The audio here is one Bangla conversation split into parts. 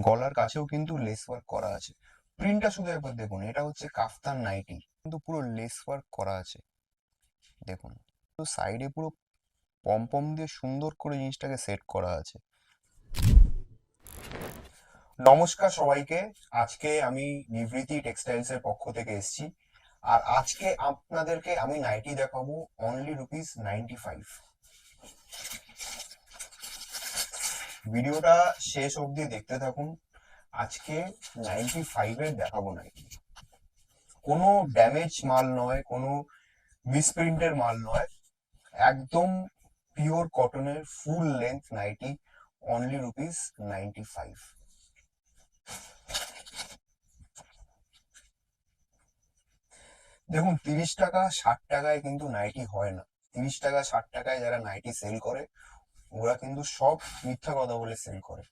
গলার কাছেও কিন্তু লেস ওয়ার্ক করা আছে। প্রিন্টটা শুধু একবার দেখুন, এটা হচ্ছে কাফতান নাইটি, কিন্তু পুরো লেস ওয়ার্ক করা আছে। দেখুন, তো সাইডে পুরো পম পম দিয়ে সুন্দর করে জিনিসটাকে সেট করা আছে। নমস্কার সবাইকে। আজকে আমি নিভৃতি টেক্সটাইলস এর পক্ষ থেকে এসেছি। আর আজকে আপনাদেরকে আমি নাইটি দেখাবো অনলি ₹95। ভিডিওটা শেষ অবধি দেখতে থাকুন। আজকে 95 এর দেখাবো নাইটি। কোনো ড্যামেজ মাল নয়, কোনো মিসপ্রিন্টের মাল নয়, একদম পিওর কটনের ফুল লেন্থ নাইটি, অনলি ₹95। দেখুন, 30 টাকা 60 টাকায় কিন্তু নাইটি হয় না। 30 টাকা 60 টাকায় যারা নাইটি সেল করে, ওরা কিন্তু সব মিথ্যা কথা বলে সেল করে।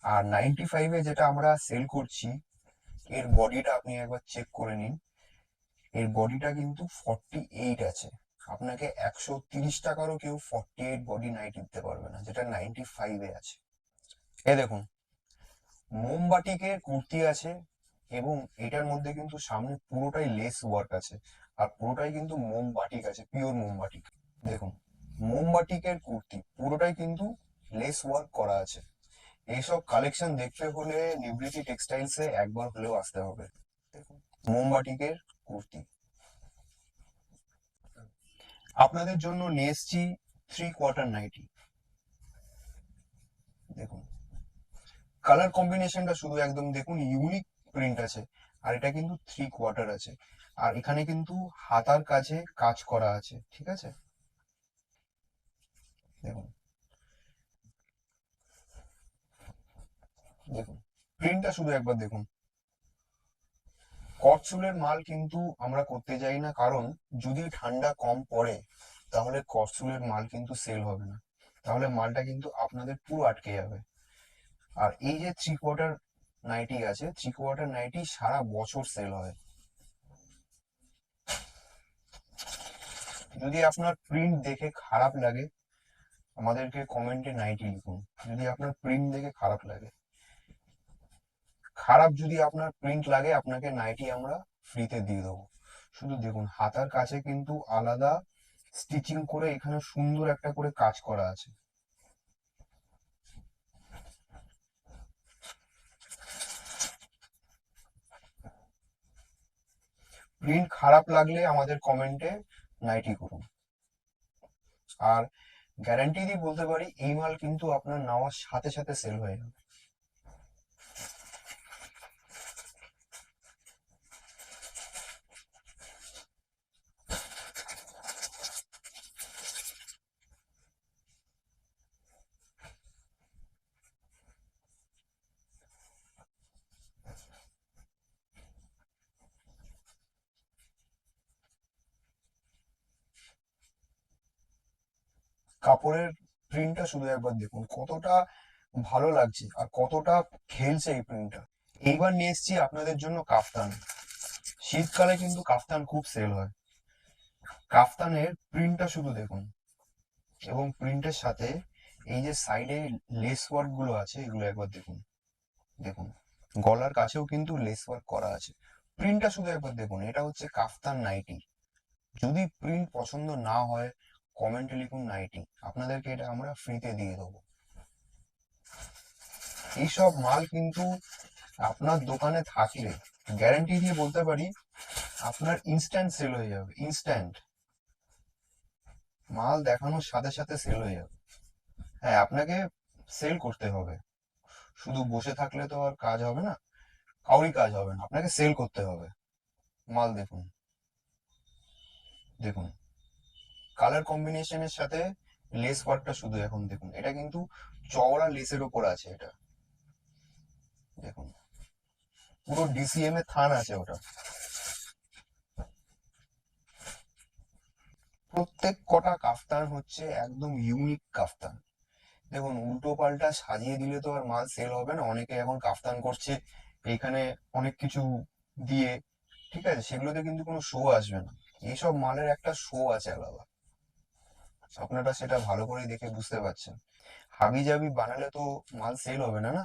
আর 95-এ যেটা আমরা সেল করছি, এর বডিটা আপনি একবার চেক করে নিন। এর বডিটা কিন্তু 48 আছে। আপনাকে 130 টাকারও কেউ 48 বডি নাইটি দিতে পারবে না, যেটা 95-এ আছে। এ দেখুন, মোমবাটিকের কুর্তি আছে, এবং এটার মধ্যে কিন্তু সামনে পুরোটাই লেস ওয়ার্ক আছে। আর পুরোটাই কিন্তু মোমবাটিক আছে, পিওর মোমবাটিক। দেখুন, মোমবাটিকের কুর্তি পুরোটাই কিন্তু লেস ওয়ার্ক করা আছে। এইসব কালেকশন দেখতে হলে নিভৃতি টেক্সটাইলসে একবার হলেও আসতে হবে। দেখুন, মোমবাটিকের কুর্তি আপনাদের জন্য নিয়ে এসেছি 3 কোয়ার্টার নাইটি। দেখুন, কালার কম্বিনেশনটা শুধু একদম দেখুন, ইউনিক প্রিন্ট আছে। আর এটা কিন্তু 3 কোয়ার্টার আছে। আর এখানে কিন্তু হাতার কাছে কাজ করা আছে, ঠিক আছে। দেখুন, দেখুন প্রিন্টটা শুধু একবার দেখুন। কটসুলের মাল কিন্তু আমরা করতে যাই না, কারণ যদি ঠান্ডা কম পড়ে তাহলে কটসুলের মাল কিন্তু সেল হবে না। তাহলে মালটা কিন্তু আপনাদের পুরো আটকে যাবে। আর এই যে 3 কোয়ার্টার নাইটি আছে, 3 কোয়ার্টার নাইটি সারা বছর সেল হয়। যদি আপনার প্রিন্ট দেখে খারাপ লাগে, আমাদেরকে কমেন্টে নাইটি লিখুন। যদি আপনার প্রিন্ট দেখে খারাপ লাগে, যদি আপনার প্রিন্ট লাগে, আপনাকে নাইটি আমরা ফ্রিতে দিয়ে দেবো। শুধু দেখুন, হাতার কাছে কিন্তু আলাদা স্টিচিং করে এখানে সুন্দর একটা করে কাজ করা আছে। প্রিন্ট খারাপ লাগলে আমাদের কমেন্টে নাইটি করুন। আর গ্যারান্টি দিয়ে বলতে পারি, এই মাল কিন্তু আপনার নেওয়ার সাথে সাথে সেল হয়ে যাবে। কাপড়ের প্রিন্টটা শুধু একবার দেখুন, কতটা ভালো লাগছে আর কতটা খেলছে এই প্রিন্টটা। এইবার নিয়ে এসেছি আপনাদের জন্য কাফতান। শীতকালে কিন্তু কাফতান খুব সেল হয়। কাফতানের প্রিন্টটা শুধু দেখুন, এবং প্রিন্টের সাথে এই যে সাইডে লেস ওয়ার্ক গুলো আছে, এগুলো একবার দেখুন। দেখুন, গলার কাছেও কিন্তু লেস ওয়ার্ক করা আছে। প্রিন্টটা শুধু একবার দেখুন, এটা হচ্ছে কাফতান নাইটি। যদি প্রিন্ট পছন্দ না হয়, কমেন্টে লিখুন নাইটি, আপনাদেরকে এটা আমরা ফ্রিতে দিয়ে দেবো। এইসব মাল কিন্তু আপনার দোকানে থাকলে গ্যারান্টি দিয়ে বলতে পারি, আপনার ইনস্ট্যান্ট সেল হয়ে যাবে। ইনস্ট্যান্ট মাল দেখানোর সাথে সাথে সেল হয়ে যাবে। হ্যাঁ, আপনাকে সেল করতে হবে। শুধু বসে থাকলে তো আর কাজ হবে না, কাউরি কাজ হবে না, আপনাকে সেল করতে হবে। মাল দেখুন, দেখুন কালার কম্বিনেশনের সাথে লেস ওয়ার্কটা শুধু এখন দেখুন। এটা কিন্তু চওড়া লেসের ওপর আছে এটা। দেখুন, পুরো ডিসিএম এর থান আছে ওটা। প্রত্যেক কটা কাফতান হচ্ছে একদম ইউনিক কাফতান। দেখুন, উল্টো পাল্টা সাজিয়ে দিলে তো আর মাল সেল হবে না। অনেকে এখন কাফতান করছে এইখানে অনেক কিছু দিয়ে, ঠিক আছে, সেগুলোতে কিন্তু কোনো শো আসবে না। এইসব মালের একটা শো আছে আলাদা, আপনারা সেটা ভালো করে দেখে বুঝতে পারছেন। হাবি জাবি বানালে তো মাল সেল হবে না, না।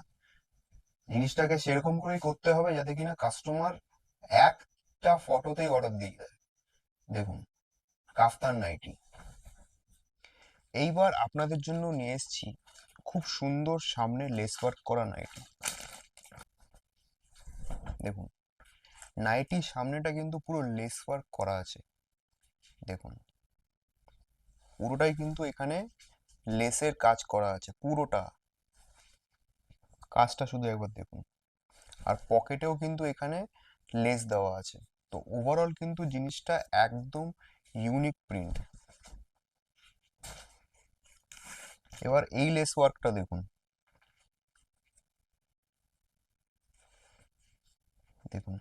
জিনিসটাকে সেরকম করেই করতে হবে যাতে কিনা কাস্টমার একটা ফটোতেই অর্ডার দিয়ে দেয়। দেখুন, কাফতান নাইটি। এইবার আপনাদের জন্য নিয়ে এসেছি খুব সুন্দর সামনে লেস ওয়ার্ক করা নাইটি। দেখুন, নাইটির সামনেটা কিন্তু পুরো লেস ওয়ার্ক করা আছে। দেখুন, পুরোটাই কিন্তু এখানে লেসের কাজ করা আছে, পুরোটা কাজটা শুধু একবার দেখুন। আর পকেটেও কিন্তু এখানে লেস দেওয়া আছে। তো ওভারঅল কিন্তু জিনিসটা একদম ইউনিক প্রিন্ট। এবার এই লেস ওয়ার্কটা দেখুন। দেখুন,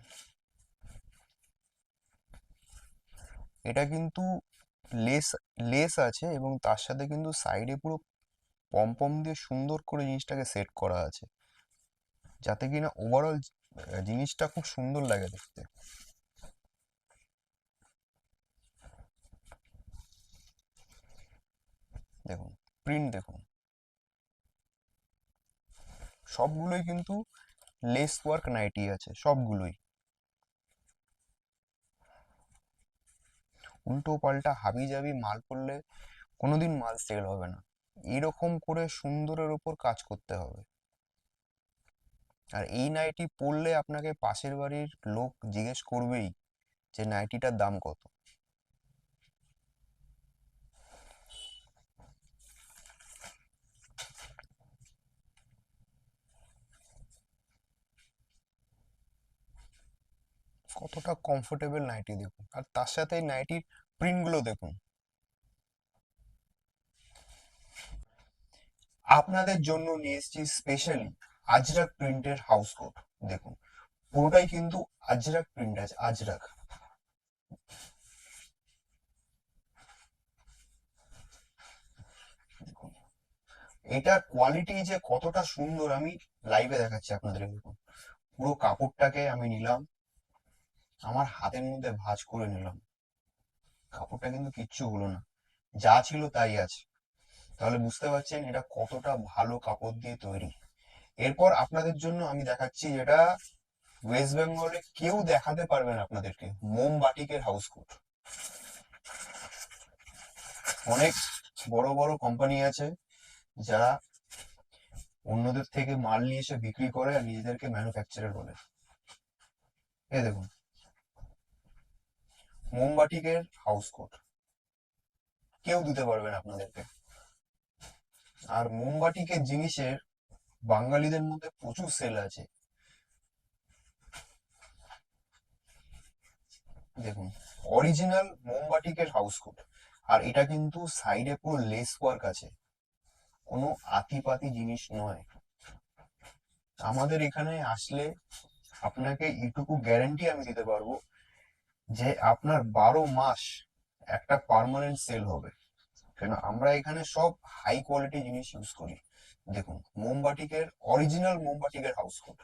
এটা কিন্তু লেস লেস আছে এবং তার সাথে কিন্তু সাইডে পুরো পম দিয়ে সুন্দর করে জিনিসটাকে সেট করা আছে, যাতে কিনা ওভারঅল জিনিসটা খুব সুন্দর লাগে দেখতে। দেখুন, প্রিন্ট দেখুন, সবগুলোই কিন্তু লেস ওয়ার্ক নাইটি আছে সবগুলোই। উল্টো পাল্টা হাবি জাবি মাল পড়লে কোনোদিন মাল সেল হবে না। এরকম করে সুন্দরের উপর কাজ করতে হবে। আর এই নাইটি পরলে আপনাকে পাশের বাড়ির লোক জিজ্ঞেস করবেই যে নাইটিটার দাম কত। কতটা কমফোর্টেবল নাইটি দেখুন, আর তার সাথে এই নাইটির প্রিন্টগুলো দেখুন। আপনাদের জন্য নিয়ে এসেছি স্পেশালি আজরাক প্রিন্টের হাউস কোট। দেখুন, পুরোটাই কিন্তু আজরাক প্রিন্ট আছে, আজরাক। দেখুন, এটার কোয়ালিটি যে কতটা সুন্দর আমি লাইভে দেখাচ্ছি আপনাদের। দেখুন, পুরো কাপড়টাকে আমি নিলাম, আমার হাতের মধ্যে ভাঁজ করে নিলাম। কাপড়টা কিন্তু কিচ্ছু হলো না, যা ছিল তাই আছে। তাহলে বুঝতে পারছেন এটা কতটা ভালো কাপড় দিয়ে তৈরি। এরপর আপনাদের জন্য আমি দেখাচ্ছি যেটা ওয়েস্ট বেঙ্গলে কেউ দেখাতে পারবে না আপনাদেরকে, মোমবাটিকের হাউস কোট। অনেক বড় বড় কোম্পানি আছে যারা অন্যদের থেকে মাল নিয়ে এসে বিক্রি করে আর নিজেদেরকে ম্যানুফ্যাকচারার বলে। এই দেখুন, মোমবাটিকের হাউস কোট কেউ দিতে পারবে না আপনাদেরকে। আর মোমবাটিকের জিনিসের বাঙালিদের মধ্যে প্রচুর সেল আছে। দেখুন, অরিজিনাল মোমবাটিকের হাউস কোট। আর এটা কিন্তু সাইডে পুরো লেস ওয়ার্ক আছে, কোনো আতিপাতি জিনিস নয়। আমাদের এখানে আসলে আপনাকে এইটুকু গ্যারান্টি আমি দিতে পারবো যে আপনার 12 মাস একটা পার্মানেন্ট সেল হবে। কেন, আমরা এখানে সব হাই কোয়ালিটি জিনিস ইউজ করি। দেখুন, মোমবাটিকের অরিজিনাল মোমবাটিকের হাউস কোট।